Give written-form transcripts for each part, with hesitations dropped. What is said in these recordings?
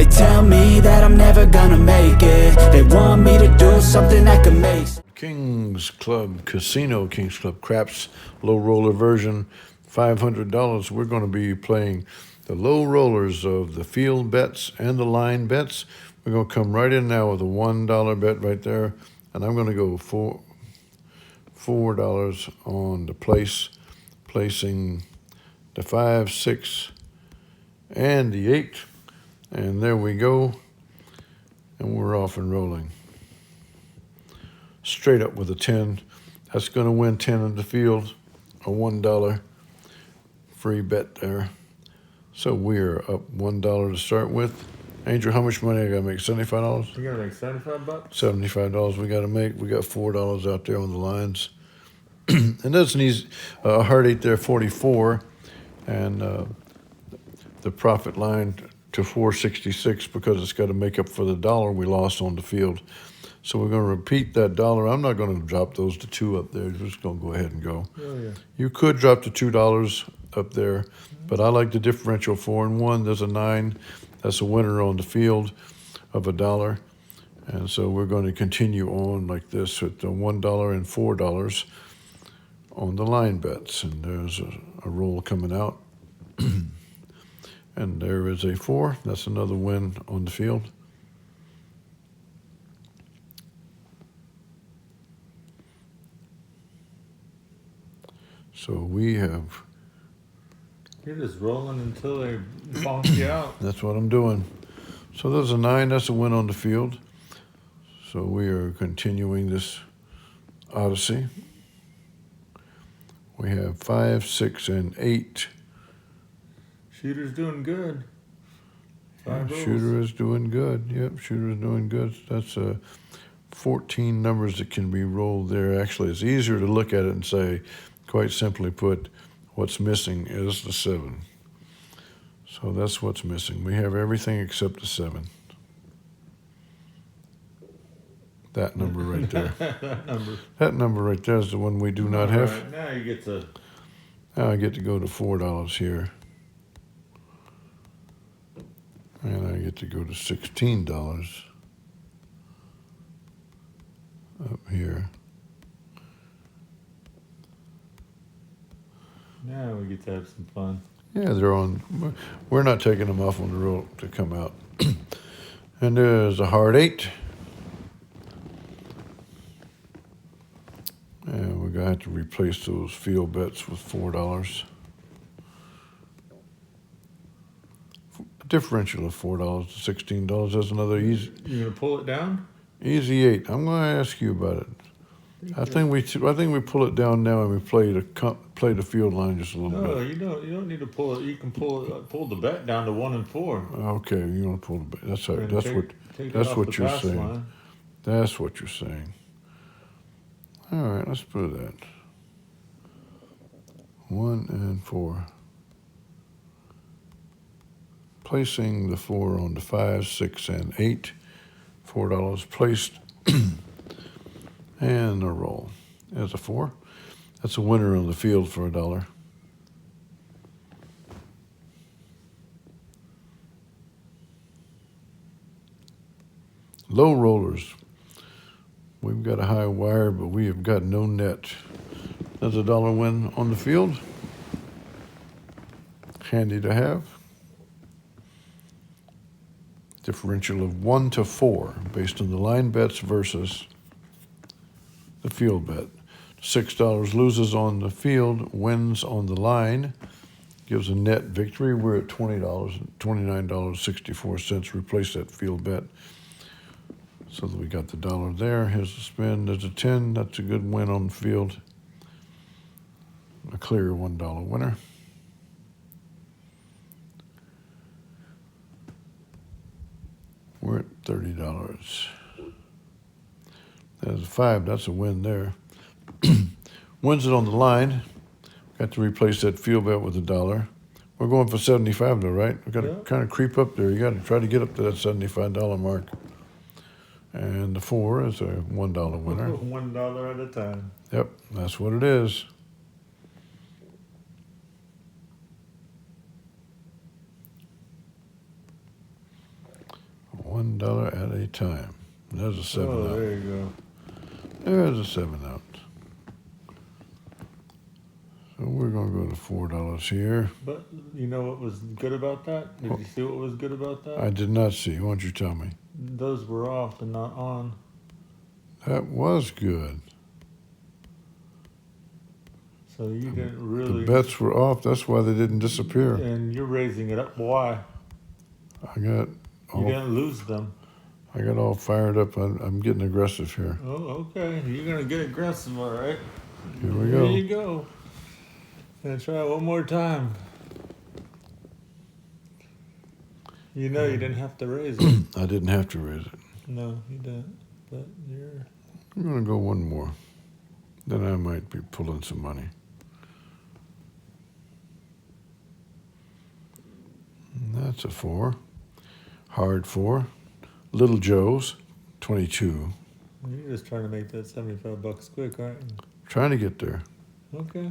They tell me that I'm never gonna make it. They want me to do something that could make Kings Club Casino, Kings Club Craps, low roller version, $500. We're going to be playing the low rollers of the field bets and the line bets. We're going to come right in now with a $1 bet right there, and I'm going to go $4 on the placing the 5, 6, and the 8, and there we go, and we're off and rolling. Straight up with a 10. That's going to win 10 in the field, a $1 free bet there. So we're up $1 to start with. Angel, how much money I got to make? $75? You got to make $75? $75 we got to make. We got $4 out there on the lines. And that's an easy, hard 8 there, 44. And the profit line to 466 because it's got to make up for the dollar we lost on the field. So we're going to repeat that dollar. I'm not going to drop those to 2 up there. We're just going to go ahead and go. Oh, yeah. You could drop to $2 up there, but I like the differential 4 and 1. There's a 9. That's a winner on the field of $1. And so we're going to continue on like this with the $1 and $4 on the line bets. And there's a roll coming out. And there is a 4. That's another win on the field. So we have... You're just rolling until they bonk you out. That's what I'm doing. So there's a 9. That's a win on the field. So we are continuing this odyssey. We have 5, 6, and 8. Shooter's doing good. Yeah, shooter is doing good. Yep, shooter is doing good. That's 14 numbers that can be rolled there. Actually, it's easier to look at it and say, quite simply put, what's missing is the 7. So that's what's missing. We have everything except the 7. That number right there. That number right there is the one we do not have. Right, now you get to... Now I get to go to $4 here. And I get to go to $16 up here. Now we get to have some fun. Yeah, they're on. We're not taking them off on the roll to come out. And there's a hard 8. And we're going to have to replace those field bets with $4. Differential of $4 to $16. That's another easy. You gonna pull it down? Easy 8. I'm going to ask you about it. I think we pull it down now and we play the field line just a little bit. No, you don't need to pull it. You can pull the bet down to 1 and 4. Okay, you want to pull the bet. That's all right. Take That's what you're pass saying. line. That's what you're saying. All right, let's put that. 1 and 4. Placing the 4 on the 5, 6, and 8. $4 placed. And a roll. There's a 4. That's a winner on the field for $1. Low rollers. We've got a high wire, but we have got no net. There's a $1 win on the field. Handy to have. Differential of 1 to 4 based on the line bets versus the field bet. $6 loses on the field, wins on the line, gives a net victory. We're at $20, $29.64. Replace that field bet. So that we got the $1 there. Here's the spin. There's a 10. That's a good win on the field. A clear $1 winner. We're at $30. There's a 5. That's a win there. Wins it on the line. Got to replace that field bet with $1. We're going for 75 though, right? We got to kind of creep up there. You got to try to get up to that $75 mark. And the 4 is a $1 winner. $1 at a time. Yep, that's what it is. $1 at a time. There's a 7 Oh, out. there you go. There's a 7 out. So we're going to go to $4 here. But you know what was good about that? Did you see what was good about that? I did not see. Why don't you tell me? Those were off and not on. That was good. So you didn't really. The bets were off. That's why they didn't disappear. And you're raising it up. Why? I got You didn't lose them. all fired up. I'm getting aggressive here. Oh, okay. You're gonna get aggressive, all right. Here we There go. you go. Gonna try one more time. You know you didn't have to raise it. I didn't have to raise it. No, you didn't. But you're. I'm going to go one more. Then I might be pulling some money. And that's a 4. Hard 4. Little Joe's, 22. You're just trying to make that $75 quick, aren't you? Trying to get there. Okay.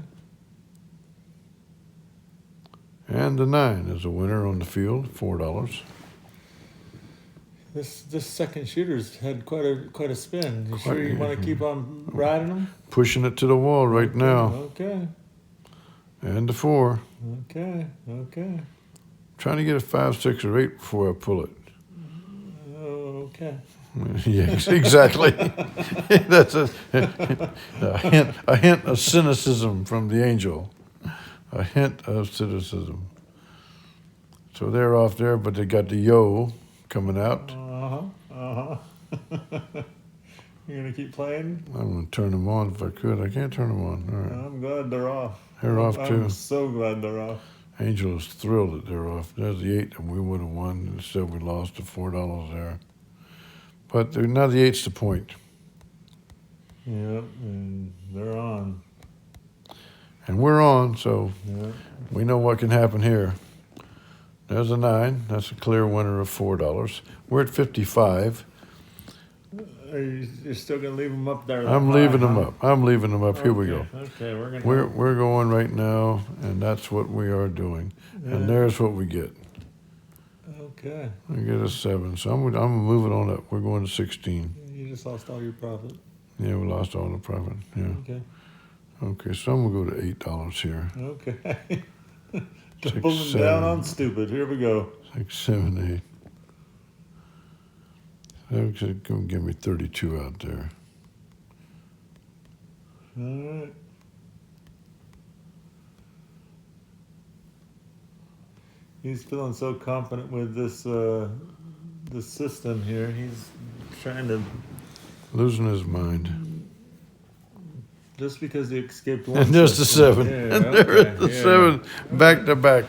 And the 9 is a winner on the field, $4. This second shooter's had quite a spin. You sure you Quite- want to keep on riding them? Pushing it to the wall right now. Okay. And the 4. Okay. Okay. Trying to get a 5, 6, or 8 before I pull it. Oh, okay. Yes, exactly. That's a hint of cynicism from the angel. A hint of cynicism. So they're off there, but they got the yo coming out. You're gonna keep playing? I'm going to turn them on if I could. I can't turn them on. All right. I'm glad they're off. They're off too. I'm so glad they're off. Angel is thrilled that they're off. There's the 8, and we would have won. Instead, we lost the $4 there. But now the 8's the point. Yep, and they're on. And we're on, so Yep. we know what can happen here. There's a 9. That's a clear winner of $4. We're at 55. You're still gonna leave them up there? I'm leaving them up. I'm leaving them up. Here we go. Okay, we're gonna. We're going right now, and that's what we are doing. And there's what we get. Okay. We get a 7. So I'm moving on up. We're going to 16. You just lost all your profit. Yeah, we lost all the profit. Yeah. Okay. Okay, so I'm gonna go to $8 here. Okay. Six, Doubling seven. down on stupid. Here we go. 6, 7, 8. That's gonna give me 32 out there. All right. He's feeling so confident with this system here. He's trying to, Losing his mind. just because he escaped one. And there's the system. 7. Yeah, And there is the yeah. 7. Back to back.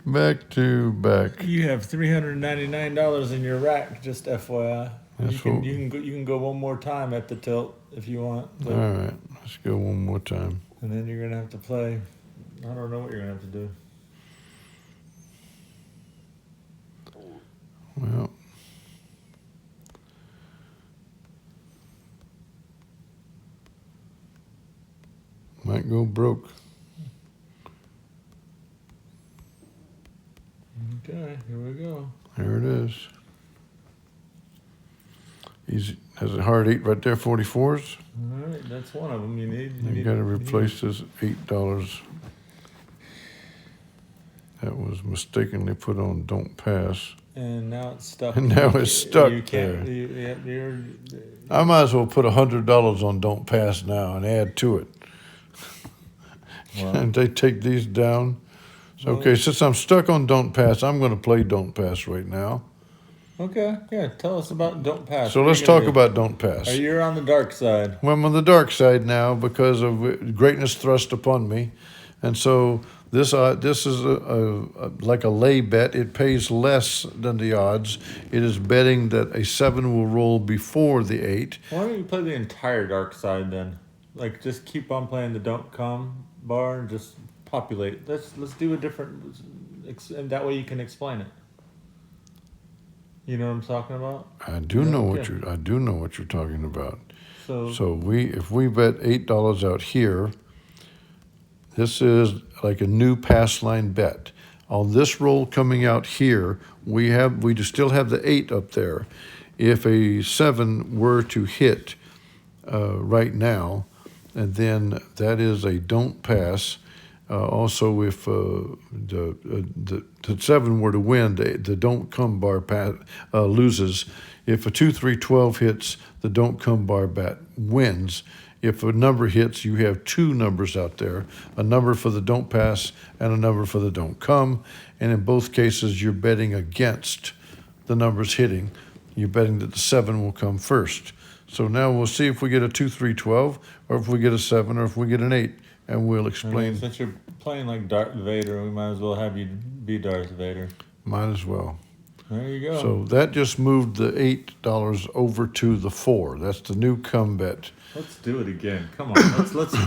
Back to back. You have $399 in your rack, just FYI. That's what- You can go one more time at the tilt if you want, but, All right, let's go one more time. and then you're gonna have to play. I don't know what you're gonna have to do. Well, might go broke. Okay, here we go. There it is. He's has a hard 8 right there, 44s. All right, that's one of them. You You got to replace this $8 that was mistakenly put on don't pass. And now it's stuck. And now it's stuck You can't. there. You're. I might as well put $100 on don't pass now and add to it. Well, And they take these down. So, Well- okay, since I'm stuck on don't pass, I'm going to play don't pass right now. okay, yeah. Tell us about don't pass. So What are let's you gonna talk do? about don't pass. Are you on the dark side? Well, I'm on the dark side now because of greatness thrust upon me. And so this is like a lay bet. It pays less than the odds. It is betting that a 7 will roll before the 8. Why don't you play the entire dark side then? Like, just keep on playing the don't come bar and just populate. Let's do a different, and that way you can explain it. You know what I'm talking about? I do know what Okay. you're talking about. So So if we bet $8 out here, this is like a new pass line bet. On this roll coming out here, we still have the 8 up there. If a 7 were to hit right now, and then that is a don't pass. Also, if the 7 were to win, the don't come bar loses. If a 2, 3, 12 hits, the don't come bar bat wins. If a number hits, you have 2 numbers out there, a number for the don't pass and a number for the don't come. And in both cases, you're betting against the numbers hitting. You're betting that the 7 will come first. So now we'll see if we get a 2, 3, 12, or if we get a 7, or if we get an 8, and we'll explain. Since you're playing like Darth Vader, we might as well have you be Darth Vader. Might as well. There you go. So that just moved the $8 over to the 4. That's the new come bet. Let's do it again. Come on,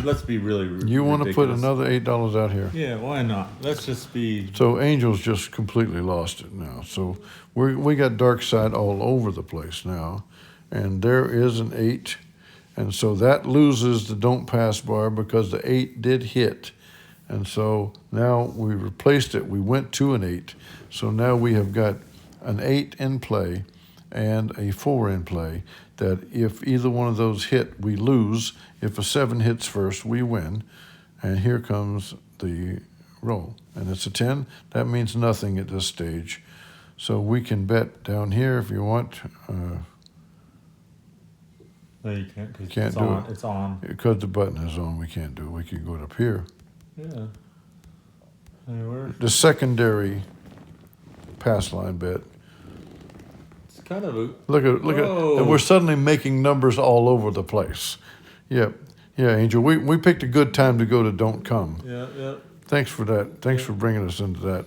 let's be really ridiculous. You want to put another $8 out here? Yeah, why not? Let's just be. So Angel's just completely lost it now. So we got dark side all over the place now, and there is an 8, and so that loses the don't pass bar because the 8 did hit, and so now we replaced it. We went to an 8, so now we have got an 8 in play and a 4 in play. That if either one of those hit, we lose. If a 7 hits first, we win. And here comes the roll. And it's a 10. That means nothing at this stage. So we can bet down here if you want. No, you can't. Cause Can't it's do on. it. It's on. Because the button is on, we can't do it. We can go up here. Yeah. Anywhere. The secondary pass line bet. It's kind of a. Look at, and we're suddenly making numbers all over the place. Yep. Yeah, Angel, we picked a good time to go to Don't Come. Yeah. Thanks for that. Thanks for bringing us into that.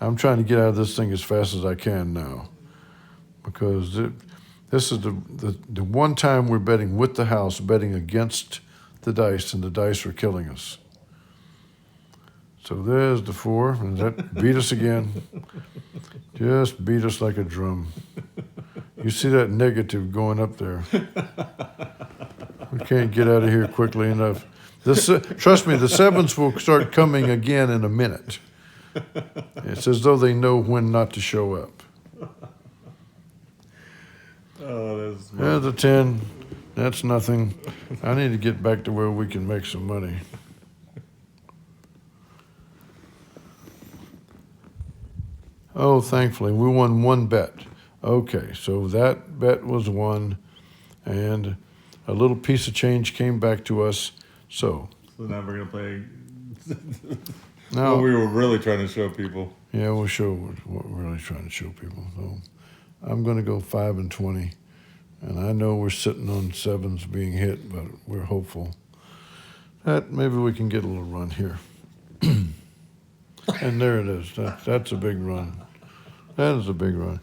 I'm trying to get out of this thing as fast as I can now, because this is the one time we're betting with the house, betting against the dice, and the dice are killing us. So there's the 4, and that beat us again. Just beat us like a drum. You see that negative going up there. We can't get out of here quickly enough. Trust me, the 7s will start coming again in a minute. It's as though they know when not to show up. Oh, that's. There's a 10. That's nothing. I need to get back to where we can make some money. Oh, thankfully, we won 1 bet. Okay, so that bet was won, and a little piece of change came back to us. So now we're gonna play. now What we were really trying to show people. Yeah, we'll show what we're really trying to show people. So I'm going to go 5 and 20, and I know we're sitting on 7s being hit, but we're hopeful that maybe we can get a little run here. And there it is. That's a big run. That is a big run.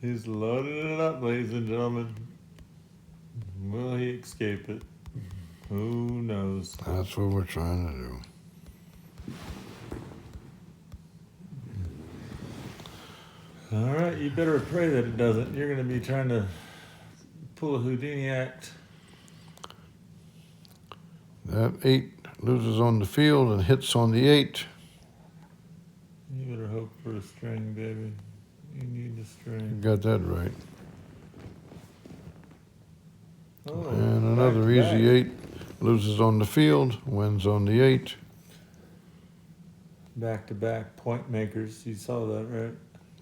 He's loading it up, ladies and gentlemen. Will he escape it? Who knows? That's what we're trying to do. All right, you better pray that it doesn't. You're going to be trying to pull a Houdini act. That 8 loses on the field and hits on the 8. You better hope for a string, baby. You need a string. Got that right. Oh, And another easy 8 loses on the field, wins on the 8. Back-to-back point makers. You saw that, right?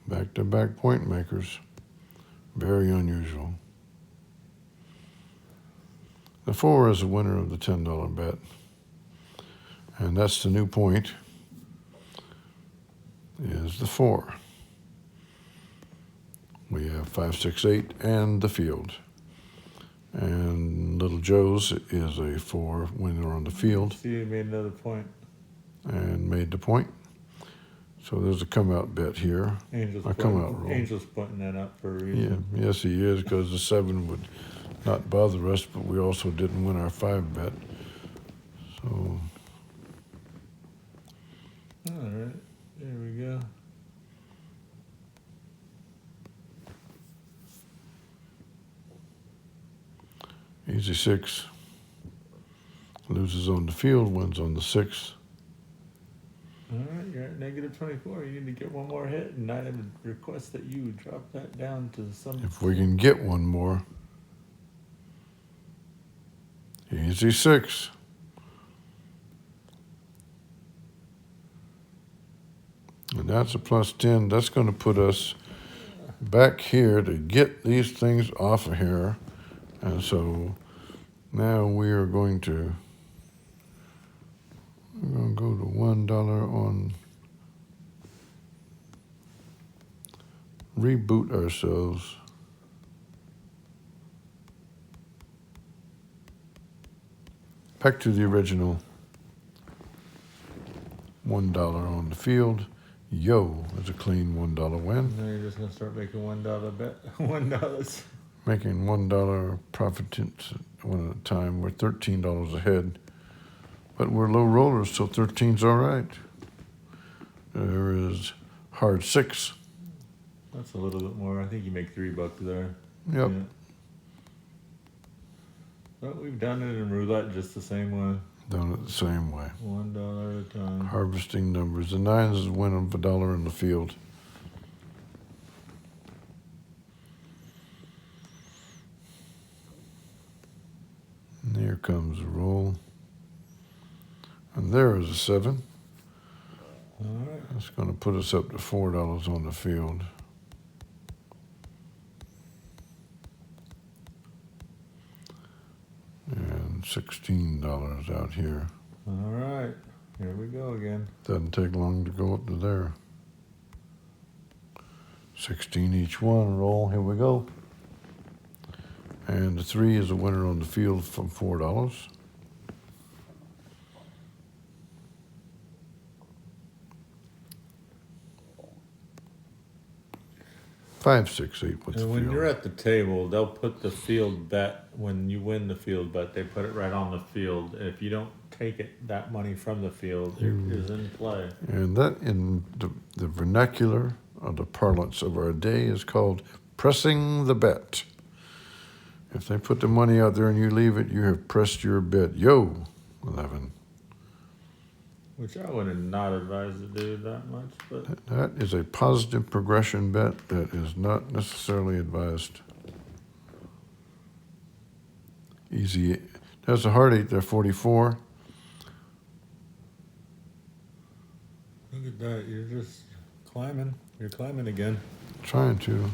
Back-to-back point makers. Very unusual. The 4 is the winner of the $10 bet. And that's the new point, is the 4. We have 5, 6, 8, and the field. And Little Joe's is a 4 when they're on the field. See, you made another point. And made the point. So there's a come out bet here. Angel's A come out roll. Angel's pointing that out for a Yeah, reason. yes he is, because the 7 would not bother us, but we also didn't win our 5 bet. So All right, there we go. easy 6. Loses on the field, wins on the 6. All right, you're at negative 24. You need to get one more hit, and I would request that you drop that down to some. If we can get one more. Easy 6. And that's a plus 10. That's going to put us back here to get these things off of here. And so now we are going to go to $1 on reboot ourselves. Back to the original $1 on the field. Yo, that's a clean $1 win. Now you're just gonna start making $1 bet. $1. Making $1 profit one at a time. We're $13 ahead. But we're low rollers, so 13's all right. There is hard 6. That's a little bit more. I think you make $3 there. Yep. Yeah. But we've done it in roulette just the same way. Done it the same way. $1 at a time. Harvesting numbers. The 9s is winning $1 in the field. And here comes the roll. And there is a 7. All right. That's going to put us up to $4 on the field. And $16 out here. All right. Here we go again. Doesn't take long to go up to there. 16 each one. Roll. Here we go. And the 3 is a winner on the field from $4. 5, 6, 8. What's the And when field? you're at the table, they'll put the field bet. When you win the field bet, they put it right on the field. If you don't take it, that money from the field it is in play. And that, in the vernacular of the parlance of our day, is called pressing the bet. If they put the money out there and you leave it, you have pressed your bet. Yo, 11. Which I would not advise to do that much, but That is a positive progression bet that is not necessarily advised. Easy. That's a hard 8 there, 44. look at that. You're just climbing. You're climbing again. Trying to.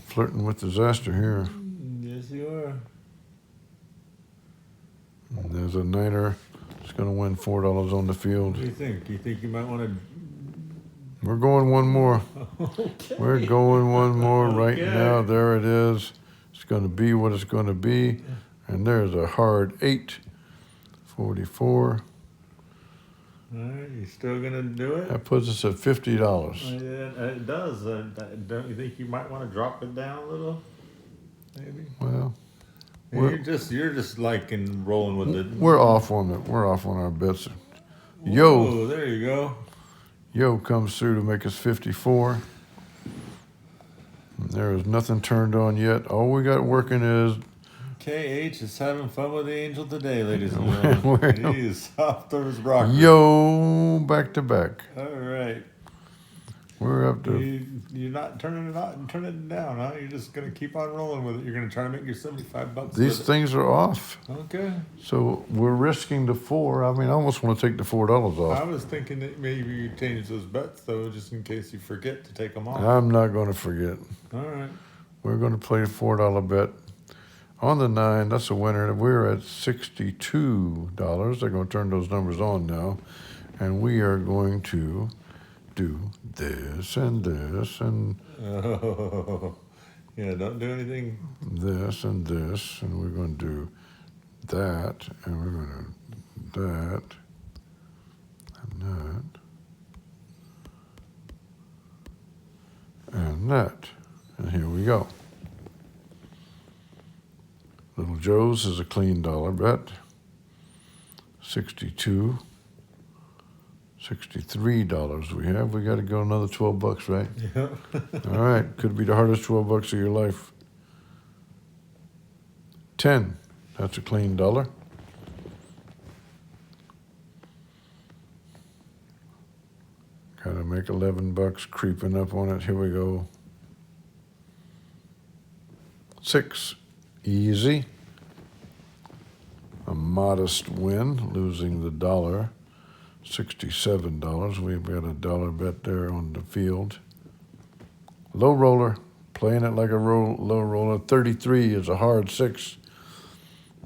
Flirting with disaster here. Yes, you are. And there's a 9er. It's going to win $4 on the field. What do you think? Do you think you might want to? We're going one more. Okay. We're going one more right Okay. now. There it is. It's going to be what it's going to be. And there's a hard 8. 44. All right, you still gonna do it? That puts us at $50. Yeah, it does. Don't you think you might want to drop it down a little? Maybe. Well, You're just like in rolling with it. we're off on it. We're off on our bets. Yo, Whoa, there you go. Yo comes through to make us 54. And there is nothing turned on yet. All we got working is KH is having fun with the angel today, ladies and gentlemen. He is soft as rock. Yo back to back. All right. We're up to You're not turning it out and turning it down, huh? You're just gonna keep on rolling with it. You're gonna try to make your $75. these with things are off. it. Okay. So we're risking the 4. I mean, I almost want to take the $4 I off. was thinking that maybe you change those bets though, just in case you forget to take them off. I'm not going to forget. All right. We're going to play a $4 bet. On the 9, that's a winner. We're at $62. They're going to turn those numbers on now. And we are going to do this and this and Oh, yeah, don't do anything. this and this. And we're going to do that. And we're going to do that and that and that. And here we go. Little Joe's is a clean dollar bet. 62. $63 we have. We got to go another $12, right? Yeah. All right. Could be the hardest $12 of your life. 10. That's a clean dollar. make $11, creeping up on it. Here we go. 6, easy. A modest win, losing the dollar. $67. We've got a dollar bet there on the field. Low roller, playing it like a low roller. 33 is a hard 6.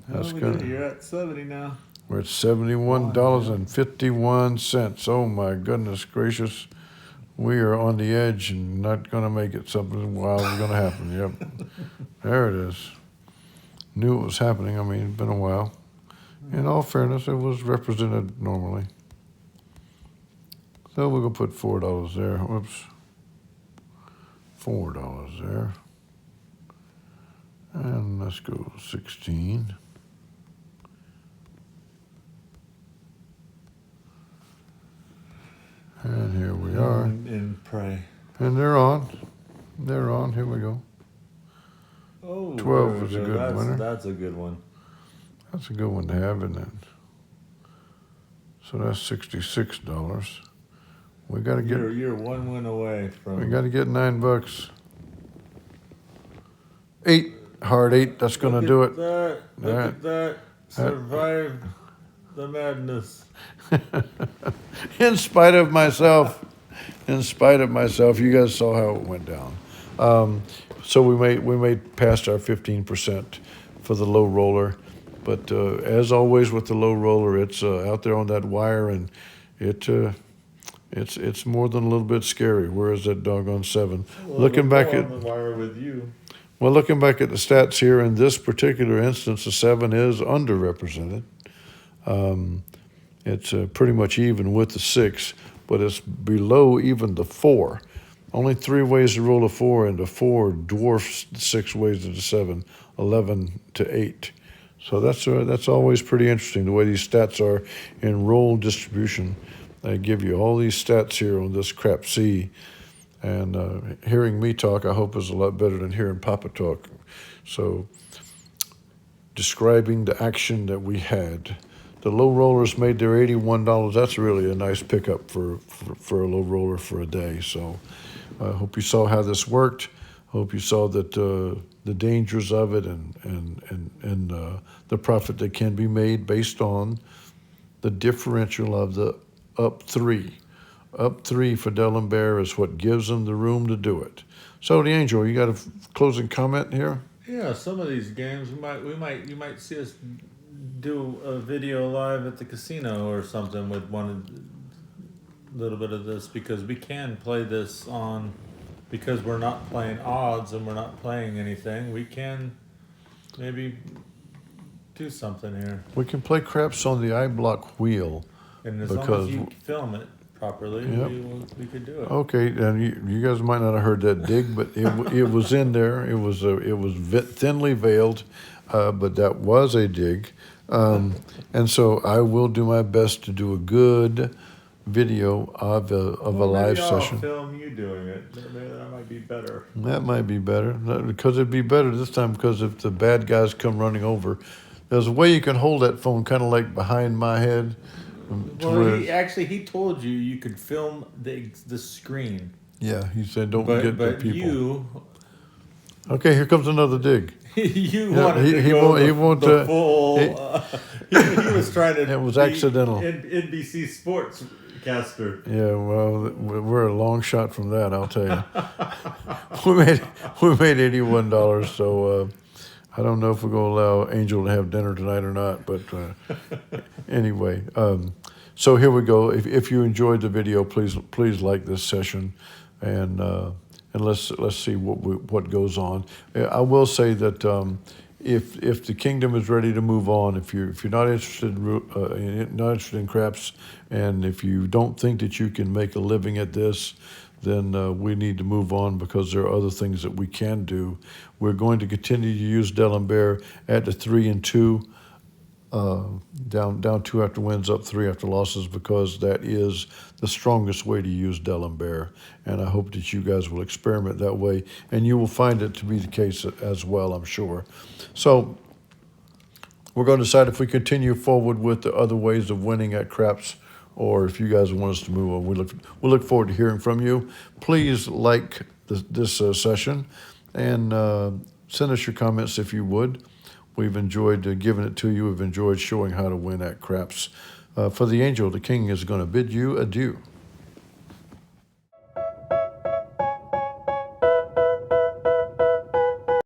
That's good. You're at 70 now. We're at $71.51. Oh my goodness gracious. We are on the edge and not going to make it. Something wild is going to happen. Yep. There it is. Knew it was happening. I mean, it's been a while. In all fairness, it was represented normally. So we're going to put $4 there. Whoops. $4 there. And let's go 16. And here we are. And pray. And they're on. They're on. Here we go. Oh, 12 was a good winner. That's a good one. That's a good one to have, isn't it? So that's $66. We got to get. You're one win away from. We got to get $9. 8, hard 8. That's going to do it. Look at that. Survived the madness. In spite of myself, you guys saw how it went down. So we made past our 15% for the low roller, but as always with the low roller, it's out there on that wire, and it's more than a little bit scary. Where is that doggone 7? Well, looking back at the wire with you. Well, looking back at the stats here, in this particular instance, the 7 is underrepresented. It's pretty much even with the 6, but it's below even the 4. Only 3 ways to roll a 4, and the 4 dwarfs the 6 ways to the 7, 11 to 8. So that's always pretty interesting, the way these stats are in roll distribution. They give you all these stats here on this crap C. And hearing me talk, I hope, is a lot better than hearing Papa talk. So describing the action that we had. The low rollers made their $81. That's really a nice pickup for a low roller for a day. So I hope you saw how this worked. Hope you saw that the dangers of it and the profit that can be made based on the differential of the up 3. Up 3 for D'Alembert is what gives them the room to do it. So, the Angel, you got a closing comment here? Yeah, some of these games you might see us do a video live at the casino or something with one little bit of this, because we can play this on, because we're not playing odds and we're not playing anything. We can maybe do something here. We can play craps on the iBlock wheel. And as long as you film it properly, yep, we could do it. Okay, and you guys might not have heard that dig, but it was in there. It was thinly veiled, but that was a dig. And so I will do my best to do a good video of a live session. I'll film you doing it. Maybe that might be better. That might be better, because it'd be better this time, because if the bad guys come running over, there's a way you can hold that phone kind of like behind my head. Well, he told you could film the screen. Yeah, he said don't get the people. You. Okay, here comes another dig. You wanted to go the full. He was trying to. It was accidental. NBC sportscaster. Yeah, well, we're a long shot from that, I'll tell you. we made $81, so I don't know if we're going to allow Angel to have dinner tonight or not, but anyway. So here we go. If you enjoyed the video, please like this session, and let's see what goes on. I will say that if the kingdom is ready to move on, if you're not interested in craps, and if you don't think that you can make a living at this, then we need to move on, because there are other things that we can do. We're going to continue to use D'Alembert at the 3 and 2, down 2 after wins, up 3 after losses, because that is the strongest way to use D'Alembert. And I hope that you guys will experiment that way, and you will find it to be the case as well, I'm sure. So we're going to decide if we continue forward with the other ways of winning at craps, or if you guys want us to move on, we look forward to hearing from you. Please like this session and send us your comments if you would. We've enjoyed giving it to you. We've enjoyed showing how to win at craps. For the angel, the king is going to bid you adieu.